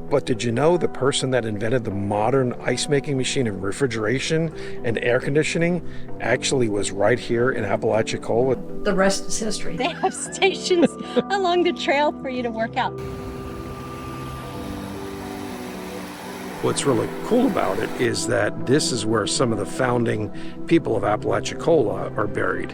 But did you know the person that invented the modern ice making machine and refrigeration and air conditioning actually was right here in Appalachicola? The rest is history. They have stations along the trail for you to work out. What's really cool about it is that this is where some of the founding people of Appalachicola are buried.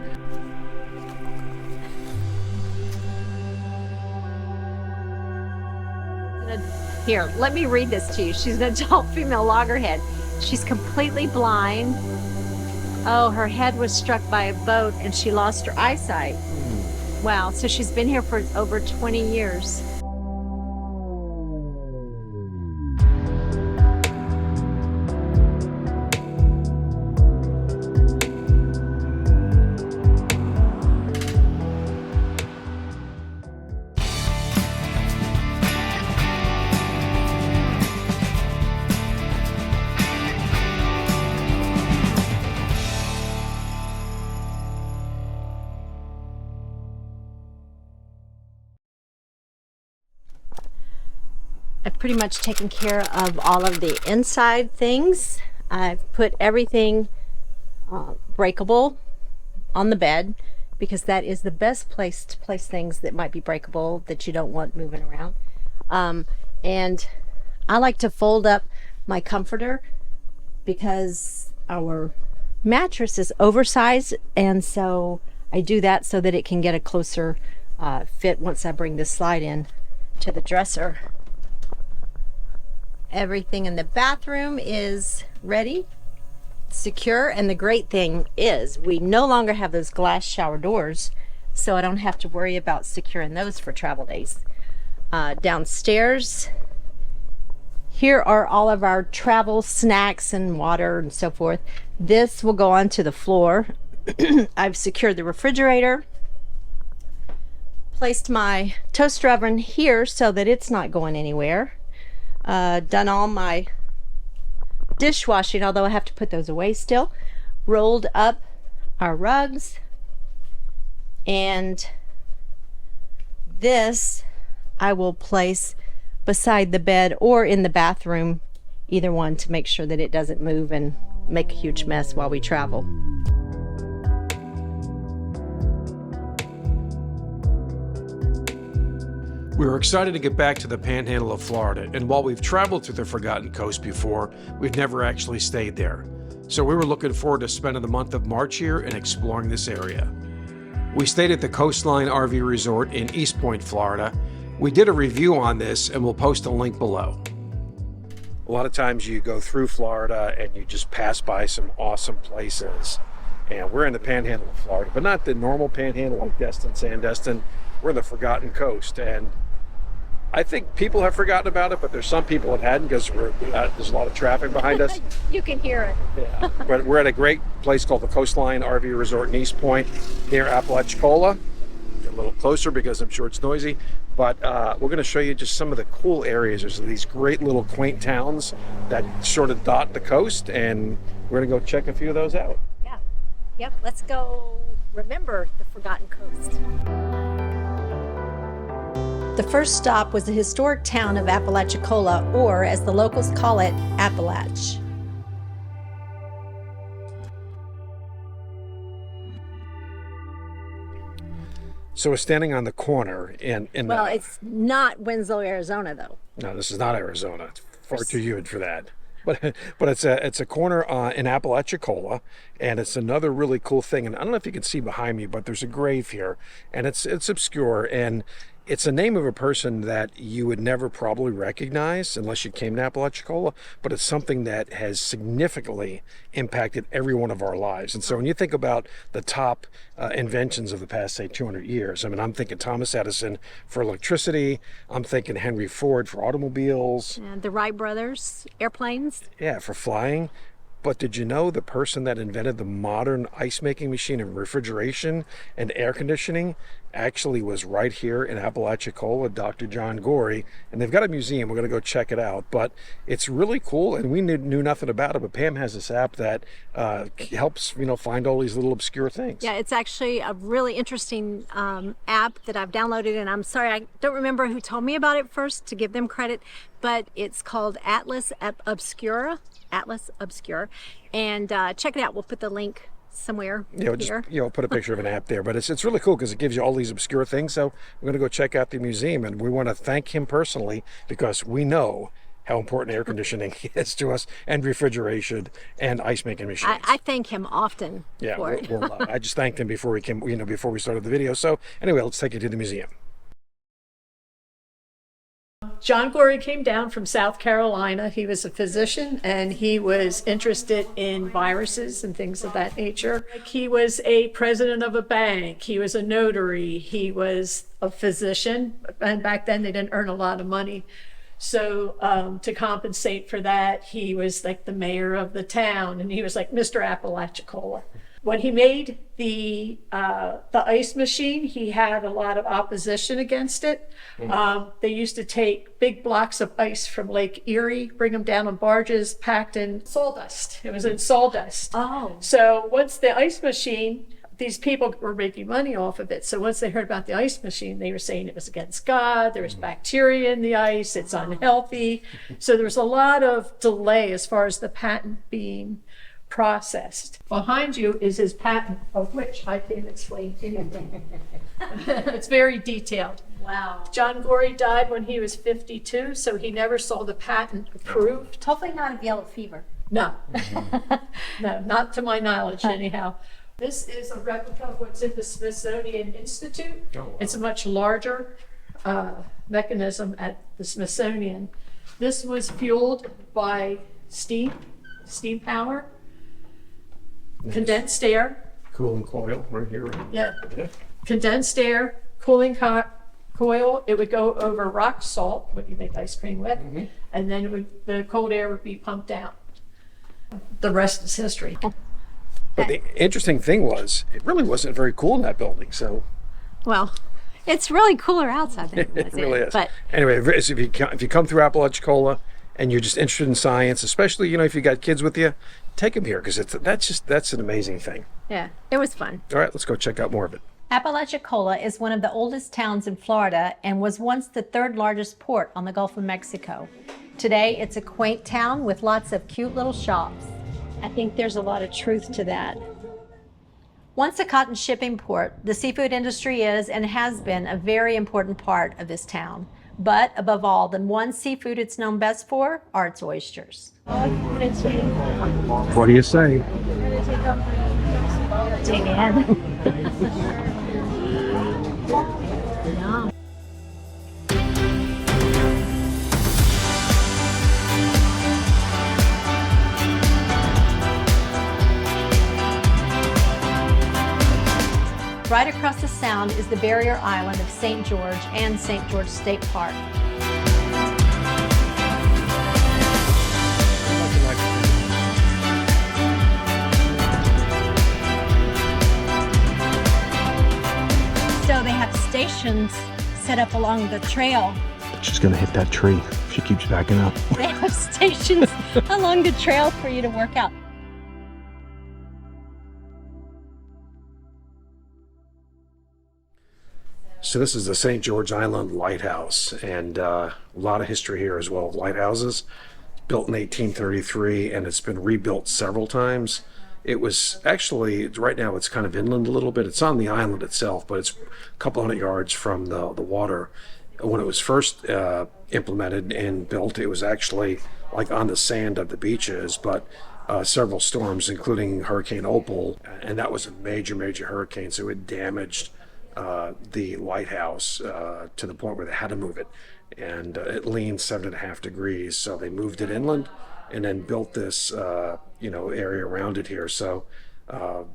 Here, let me read this to you. She's an adult female loggerhead. She's completely blind. Oh, her head was struck by a boat and she lost her eyesight. Wow, so she's been here for over 20 years. I've pretty much taken care of all of the inside things. I've put everything breakable on the bed because that is the best place to place things that might be breakable that you don't want moving around. And I like to fold up my comforter because our mattress is oversized, and so I do that so that it can get a closer fit once I bring this slide in to the dresser. Everything in the bathroom is ready, secure, and the great thing is we no longer have those glass shower doors, so I don't have to worry about securing those for travel days. Downstairs, here are all of our travel snacks and water and so forth. This will go onto the floor. I've secured the refrigerator, placed my toaster oven here so that it's not going anywhere. Done all my dishwashing, although I have to put those away still. Rolled up our rugs, and this I will place beside the bed or in the bathroom, either one, to make sure that it doesn't move and make a huge mess while we travel. We were excited to get back to the Panhandle of Florida, and while we've traveled through the Forgotten Coast before, we've never actually stayed there. So we were looking forward to spending the month of March here and exploring this area. We stayed at the Coastline RV Resort in East Point, Florida. We did a review on this, and we'll post a link below. A lot of times you go through Florida and you just pass by some awesome places. And we're in the Panhandle of Florida, but not the normal Panhandle like Destin, Sandestin. We're in the Forgotten Coast, and I think people have forgotten about it, but there's some people that hadn't because there's a lot of traffic behind us. You can hear it. Yeah. But we're at a great place called the Coastline RV Resort in East Point near Appalachicola. A little closer because I'm sure it's noisy, but we're going to show you just some of the cool areas. There's these great little quaint towns that sort of dot the coast, and we're going to go check a few of those out. Yeah. Yep. Let's go remember the Forgotten Coast. The first stop was the historic town of Appalachicola, or as the locals call it, Appalach. So we're standing on the corner Well, it's not Winslow, Arizona, though. No, this is not Arizona. It's far too humid for that. But it's a corner in Appalachicola, and it's another really cool thing. And I don't know if you can see behind me, but there's a grave here, and it's obscure, and it's a name of a person that you would never probably recognize unless you came to Appalachicola, but it's something that has significantly impacted every one of our lives. And so when you think about the top inventions of the past, say, 200 years, I mean, I'm thinking Thomas Edison for electricity. I'm thinking Henry Ford for automobiles. And the Wright brothers, airplanes. Yeah, for flying. But did you know the person that invented the modern ice making machine and refrigeration and air conditioning actually was right here in Appalachicola, Dr. John Gorrie, and they've got a museum. We're going to go check it out, but it's really cool, and we knew nothing about it, but Pam has this app that helps, you know, find all these little obscure things. Yeah, it's actually a really interesting app that I've downloaded, and I'm sorry, I don't remember who told me about it first to give them credit, but it's called Atlas Obscura, and check it out. We'll put the link somewhere here. Just, put a picture of an app there, but it's really cool because it gives you all these obscure things. So we're going to go check out the museum, and we want to thank him personally because we know how important air conditioning is to us, and refrigeration and ice making machines. I thank him often for it. I just thanked him before we came, before we started the video. So anyway, let's take you to the museum. John Gorrie came down from South Carolina. He was a physician and he was interested in viruses and things of that nature. He was a president of a bank. He was a notary. He was a physician. And back then they didn't earn a lot of money. So to compensate for that, he was like the mayor of the town, and he was like Mr. Appalachicola. When he made the ice machine, he had a lot of opposition against it. They used to take big blocks of ice from Lake Erie, bring them down on barges packed in sawdust. It was in sawdust. Oh. So once the ice machine, these people were making money off of it. So once they heard about the ice machine, they were saying it was against God. There was bacteria in the ice. It's unhealthy. So there was a lot of delay as far as the patent being processed. Behind you is his patent, of which I can't explain anything. It's very detailed. Wow. John Gorrie died when he was 52, so he never saw the patent approved. Hopefully not of yellow fever. No, no, not to my knowledge anyhow. This is a replica of what's in the Smithsonian Institute. Oh, wow. It's a much larger mechanism at the Smithsonian. This was fueled by steam power. Nice. Condensed air. Cooling coil right here. Yeah. Condensed air, cooling coil. It would go over rock salt, what you make ice cream with, and then the cold air would be pumped out. The rest is history. But the interesting thing was, it really wasn't very cool in that building. So, well, it's really cooler outside than it really is. But anyway, if you come through Appalachicola and you're just interested in science, especially if you got kids with you, take them here because that's an amazing thing. yeah, it was fun. All right, let's go check out more of it. Apalachicola is one of the oldest towns in Florida and was once the third largest port on the Gulf of Mexico. Today, it's a quaint town with lots of cute little shops. I think there's a lot of truth to that. Once a cotton shipping port, the seafood industry is and has been a very important part of this town. But above all, the one seafood it's known best for are its oysters. What do you say? Dig in. Yum. Right across the Sound is the barrier island of St. George and St. George State Park. So they have stations set up along the trail. She's gonna hit that tree if she keeps backing up. They have stations along the trail for you to work out. So this is the St. George Island Lighthouse, and a lot of history here as well. Lighthouses, built in 1833, and it's been rebuilt several times. It was actually, right now it's kind of inland a little bit. It's on the island itself, but it's a couple hundred yards from the water. When it was first implemented and built, it was actually like on the sand of the beaches, but several storms, including Hurricane Opal, and that was a major, major hurricane, so it damaged the lighthouse to the point where they had to move it, and it leaned 7.5 degrees, so they moved it inland and then built this area around it here. So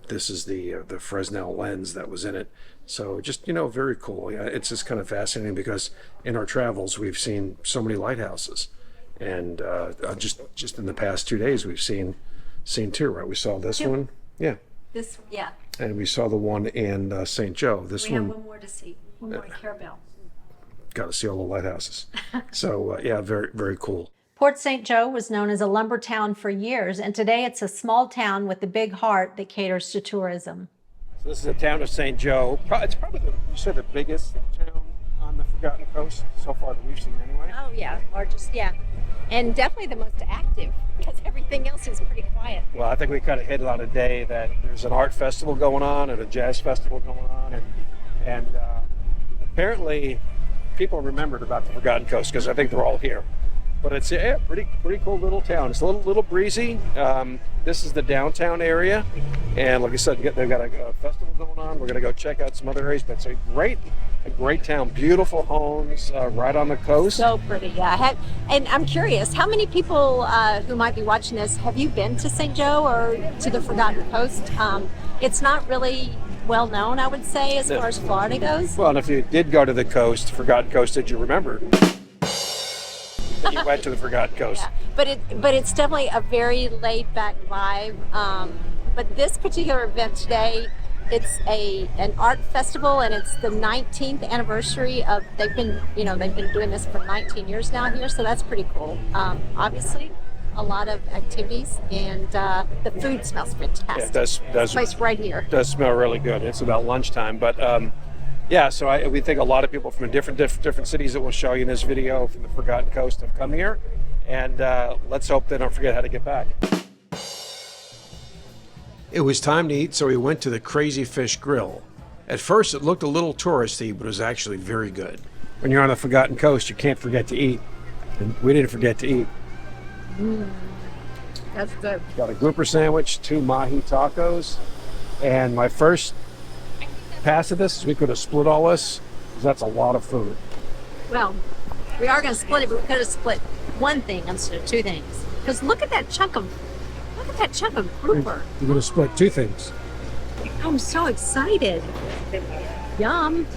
this is the Fresnel lens that was in it. So just very cool. Yeah, it's just kind of fascinating because in our travels we've seen so many lighthouses, and just in the past 2 days we've seen two. Right, we saw this one. Yeah. This, yeah. And we saw the one in St. Joe. This We have one, one more to see. One more in Carabel. got to see all the lighthouses. So yeah, very, very cool. Port St. Joe was known as a lumber town for years, and today it's a small town with a big heart that caters to tourism. So this is the town of St. Joe. It's probably, you said, the biggest town on the Forgotten Coast so far that we've seen anyway. Oh yeah, largest, yeah. And definitely the most active, because everything else is pretty quiet. Well, I think we kind of hit it on a day that there's an art festival going on and a jazz festival going on, and apparently people remembered about the Forgotten Coast because I think they're all here. But it's a pretty cool little town. It's a little breezy. This is the downtown area, and like I said, they've got a festival going on. We're gonna go check out some other areas, but it's a great town. Beautiful homes right on the coast. So pretty, yeah. And I'm curious, how many people who might be watching this, have you been to St. Joe or to the Forgotten Coast? It's not really well known, I would say, as far as Florida goes. Well, and if you did go to the coast, Forgotten Coast, did you remember? You went to the Forgotten Coast. Yeah. But it's definitely a very laid back vibe. But this particular event today, it's an art festival, and it's the 19th anniversary of. They've been doing this for 19 years now here, so that's pretty cool. Obviously, a lot of activities, and the food smells fantastic. Yeah, it does. This place right here. It does smell really good. It's about lunchtime, but. Yeah, so we think a lot of people from different cities that we'll show you in this video from the Forgotten Coast have come here, and let's hope they don't forget how to get back. It was time to eat, so we went to the Crazy Fish Grill. At first, it looked a little touristy, but it was actually very good. When you're on the Forgotten Coast, you can't forget to eat, and we didn't forget to eat. That's good. Got a grouper sandwich, 2 mahi tacos, and my first pass of this is we could have split all this, because that's a lot of food. Well, we are going to split it, but we could have split one thing instead of 2 things. Because look at that chunk of grouper. You're going to split 2 things. I'm so excited. Yum.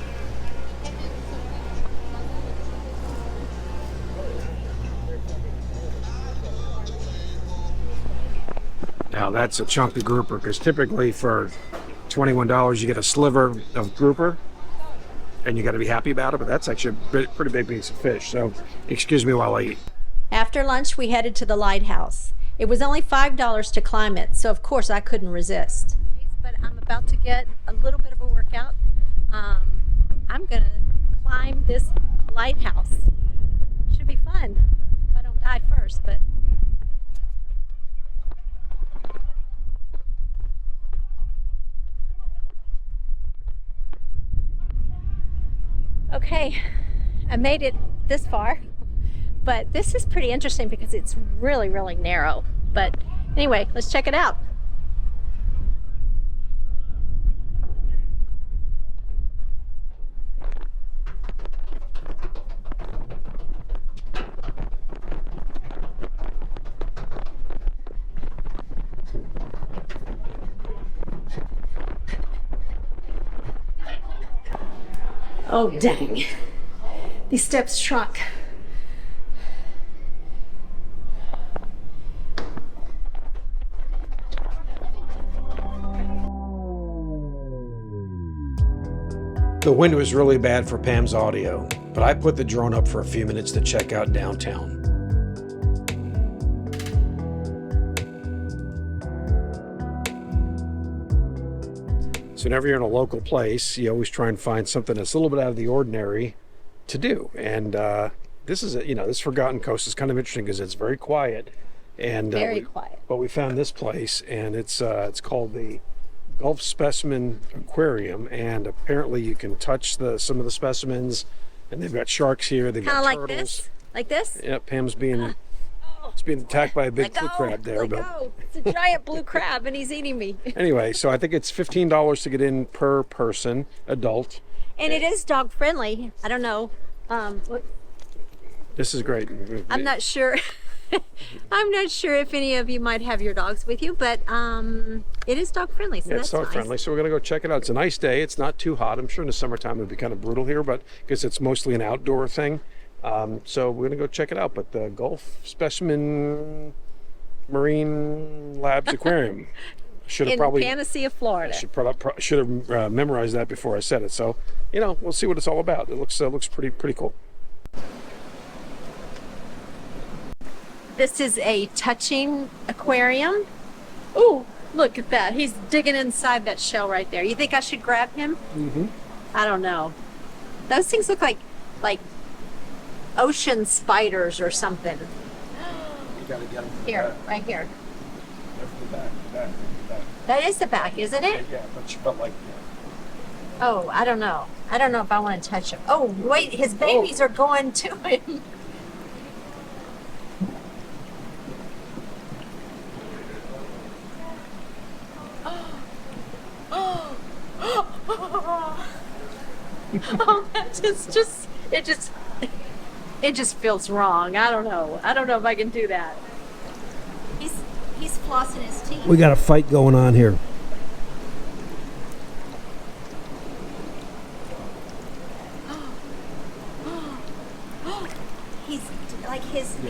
Now that's a chunk of grouper, because typically for $21 you get a sliver of grouper, and you got to be happy about it, but that's actually a pretty big piece of fish, so excuse me while I eat. After lunch, we headed to the lighthouse. It was only $5 to climb it, so of course I couldn't resist. But I'm about to get a little bit of a workout. I'm gonna climb this lighthouse. Should be fun if I don't die first, but okay, I made it this far, but this is pretty interesting because it's really, really narrow. But anyway, let's check it out. Oh, dang. These steps shrunk. The wind was really bad for Pam's audio, but I put the drone up for a few minutes to check out downtown. So whenever you're in a local place, you always try and find something that's a little bit out of the ordinary to do. And this is, this Forgotten Coast is kind of interesting because it's very quiet. And Very quiet. But we found this place, and it's called the Gulf Specimen Aquarium, and apparently you can touch some of the specimens, and they've got sharks here. They've got Kind of turtles. like this? Like this? Yeah, Pam's being attacked by a big blue crab there. Let go. It's a giant blue crab and he's eating me. Anyway, so I think it's $15 to get in per person, adult. And it is dog friendly. I don't know. This is great. I'm not sure. I'm not sure if any of you might have your dogs with you, but it is dog friendly, so Yeah, that's it's dog nice. friendly, so we're gonna go check it out. It's a nice day. It's not too hot. I'm sure in the summertime it'd be kind of brutal here, but because it's mostly an outdoor thing. So we're gonna go check it out. But the Gulf Specimen Marine Labs Aquarium Should have in probably Panhandle, Florida. should have memorized that before I said it. So, we'll see what it's all about. It looks pretty cool. This is a touching aquarium. Ooh, look at that. He's digging inside that shell right there. You think I should grab him? Mm-hmm. I don't know. Those things look like ocean spiders or something. You gotta get them Here, right here. the back. That is the back, isn't it? Yeah, but like. Oh, I don't know. I don't know if I want to touch him. Oh, wait, his babies are going to him. Oh, it just feels wrong. I don't know if I can do that. He's flossing his teeth. We got a fight going on here.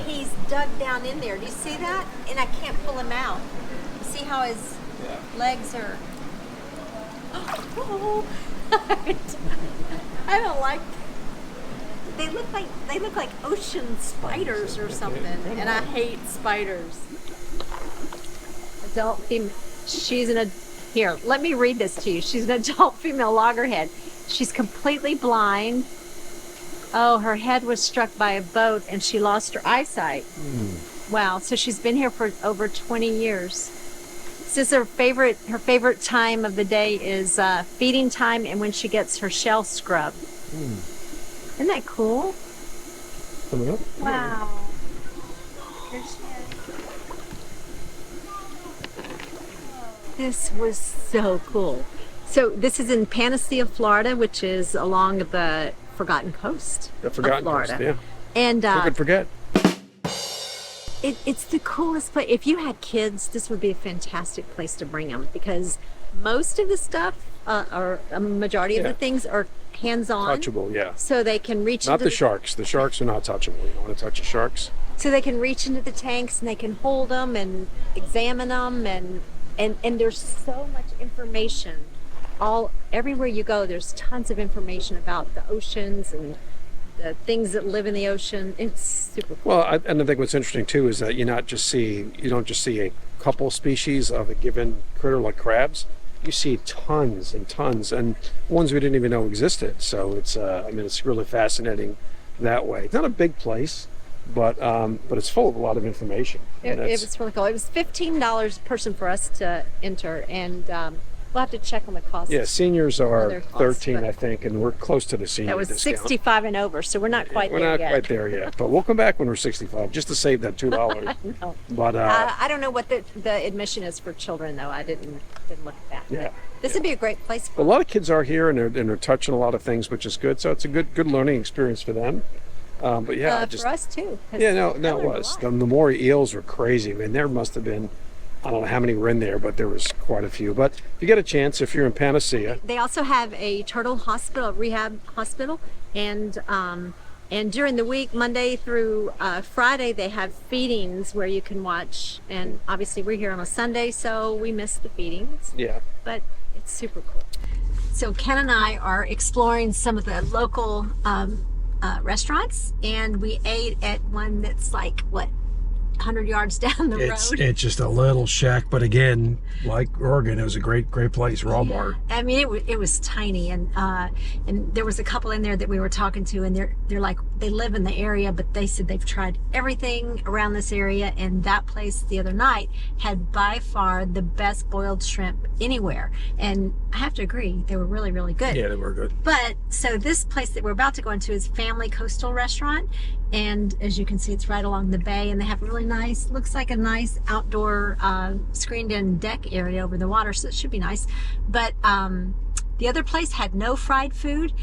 He's dug down in there. Do you see that? And I can't pull him out. See how his legs are. Oh. I don't like. They look like ocean spiders or something, and I hate spiders. Adult female. Here, let me read this to you. She's an adult female loggerhead. She's completely blind. Oh, her head was struck by a boat and she lost her eyesight. Wow, so she's been here for over 20 years. Says her favorite time of the day is feeding time and when she gets her shell scrubbed. Isn't that cool? Coming up? Wow. Here she is. This was so cool. So this is in Panhandle, Florida, which is along the Forgotten Coast. The Forgotten Coast, yeah. And Who could forget? It's the coolest place. If you had kids, this would be a fantastic place to bring them because most of the stuff, or a majority of the things, are hands-on. Touchable, yeah. So they can reach Not into the sharks. The sharks are not touchable. You don't want to touch the sharks. So they can reach into the tanks and they can hold them and examine them and there's so much information. Everywhere you go, there's tons of information about the oceans and the things that live in the ocean. It's super cool. Well, and I think what's interesting too is that you don't just see a couple species of a given critter like crabs. You see tons and tons, and ones we didn't even know existed. So it's it's really fascinating that way. It's not a big place, but it's full of a lot of information. It was really cool. It was $15 a person for us to enter, and we'll have to check on the cost. Yeah, seniors are Other costs, 13, but- I think, and we're close to the senior That was discount. 65 and over, so we're not quite We're there not yet. quite there yet, but we'll come back when we're 65 just to save that $2. No. But I don't know what the admission is for children, though. I didn't look at that. Yeah, But this would be a great place for a lot of kids are here and they're touching a lot of things, which is good. So it's a good learning experience for them. But yeah, for us too. 'cause yeah, I no, learned it a was. lot. The Maori eels were crazy. I mean, there must have been, I don't know how many were in there, but there was quite a few. But if you get a chance, if you're in Panhandle, They also have a turtle hospital, a rehab hospital, and during the week, Monday through Friday, they have feedings where you can watch. And obviously, we're here on a Sunday, so we miss the feedings. yeah. But it's super cool. So Ken and I are exploring some of the local restaurants, and we ate at one that's like, what, 100 yards down the road? It's just a little shack, but again, like Oregon, it was a great place, raw bar. I mean, it was tiny, and there was a couple in there that we were talking to, and they're like, they live in the area, but they said they've tried everything around this area, and that place the other night had by far the best boiled shrimp anywhere. And I have to agree, they were really, really good. Yeah, they were good. But so this place that we're about to go into is Family Coastal Restaurant, and as you can see, it's right along the bay, and they have really nice, looks like a nice outdoor screened-in deck area over the water, so it should be nice. But the other place had no fried food.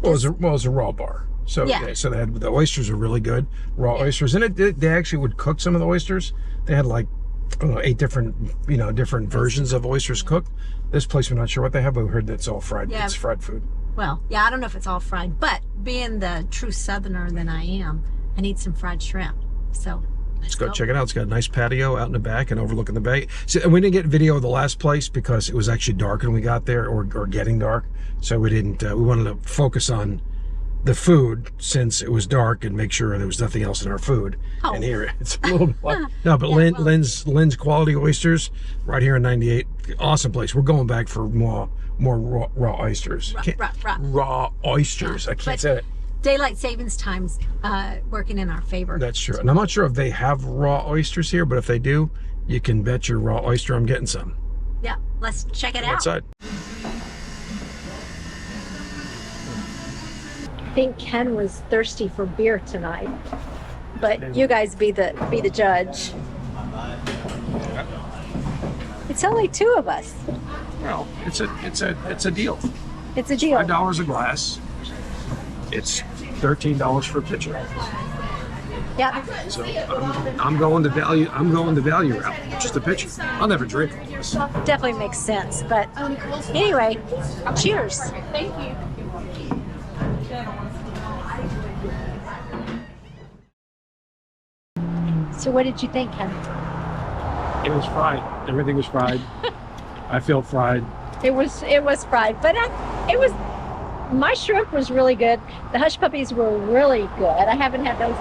Well, it was a raw bar. So Yeah. so they had, the oysters are really good, raw oysters, and they actually would cook some of the oysters. They had like, I don't know, 8 different versions of oysters cooked. This place, we're not sure what they have, but we heard that's all fried. Yeah. It's fried food. Well, yeah, I don't know if it's all fried, but being the true Southerner that I am, I need some fried shrimp. So Let's go check it out. It's got a nice patio out in the back and overlooking the bay. So, and we didn't get video of the last place because it was actually dark when we got there, or getting dark. So we didn't. We wanted to focus on the food since it was dark and make sure there was nothing else in our food. Oh. And here it's a little no, but Yeah, Lynn's Quality Oysters right here in 98. Awesome place. We're going back for more raw oysters. Raw oysters. I can't say it. Daylight savings times working in our favor. That's true. And I'm not sure if they have raw oysters here, but if they do, you can bet your raw oyster I'm getting some. Yeah, let's check it out. Outside. I think Ken was thirsty for beer tonight, but you guys be the judge. It's only two of us. Well, it's a deal. It's a deal. $5 a glass. It's $13 for a pitcher. Yeah. So I'm going the value. I'm going the value route. Just a pitcher. I'll never drink all this. Definitely makes sense. But anyway, cheers. Thank you. So what did you think, Ken? It was fried. Everything was fried. I feel fried. It was fried, but it was. My shrimp was really good. The hush puppies were really good. I haven't had those.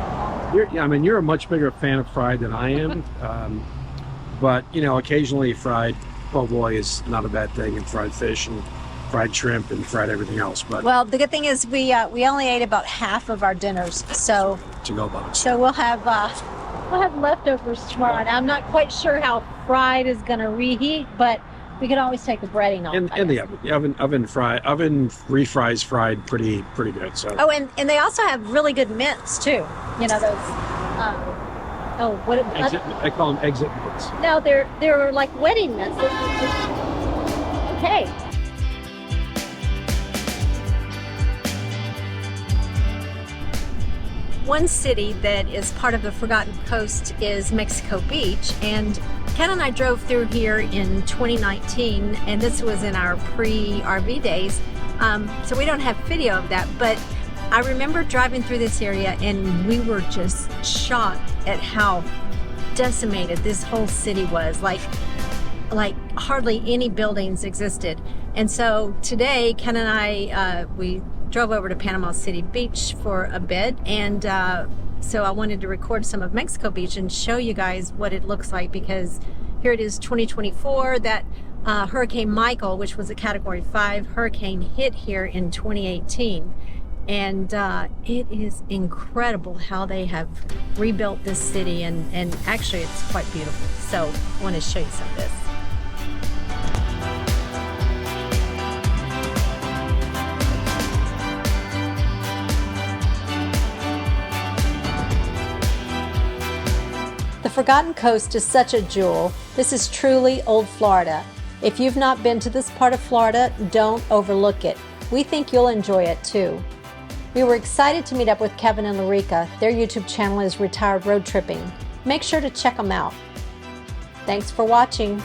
You're a much bigger fan of fried than I am. But occasionally fried po' boy is not a bad thing, and fried fish and fried shrimp and fried everything else. But Well, the good thing is we only ate about half of our dinners, so to go about it. so we'll have leftovers tomorrow. And I'm not quite sure how fried is going to reheat, but we can always take the breading off. In the oven. The oven refries fried pretty good. So. Oh, and they also have really good mints too. You know those. I call them exit mints. No, they're like wedding mints. Okay. One city that is part of the Forgotten Coast is Mexico Beach, and Ken and I drove through here in 2019, and this was in our pre-RV days, so we don't have video of that, but I remember driving through this area and we were just shocked at how decimated this whole city was. Like hardly any buildings existed. And so today, Ken and I, we drove over to Panama City Beach for a bit, and so I wanted to record some of Mexico Beach and show you guys what it looks like, because here it is 2024. That Hurricane Michael, which was a Category 5 hurricane, hit here in 2018, and it is incredible how they have rebuilt this city, and actually it's quite beautiful. So I want to show you some of this. The Forgotten Coast is such a jewel. This is truly old Florida. If you've not been to this part of Florida, don't overlook it. We think you'll enjoy it too. We were excited to meet up with Kevin and Larica. Their YouTube channel is Retired Road Tripping. Make sure to check them out. Thanks for watching.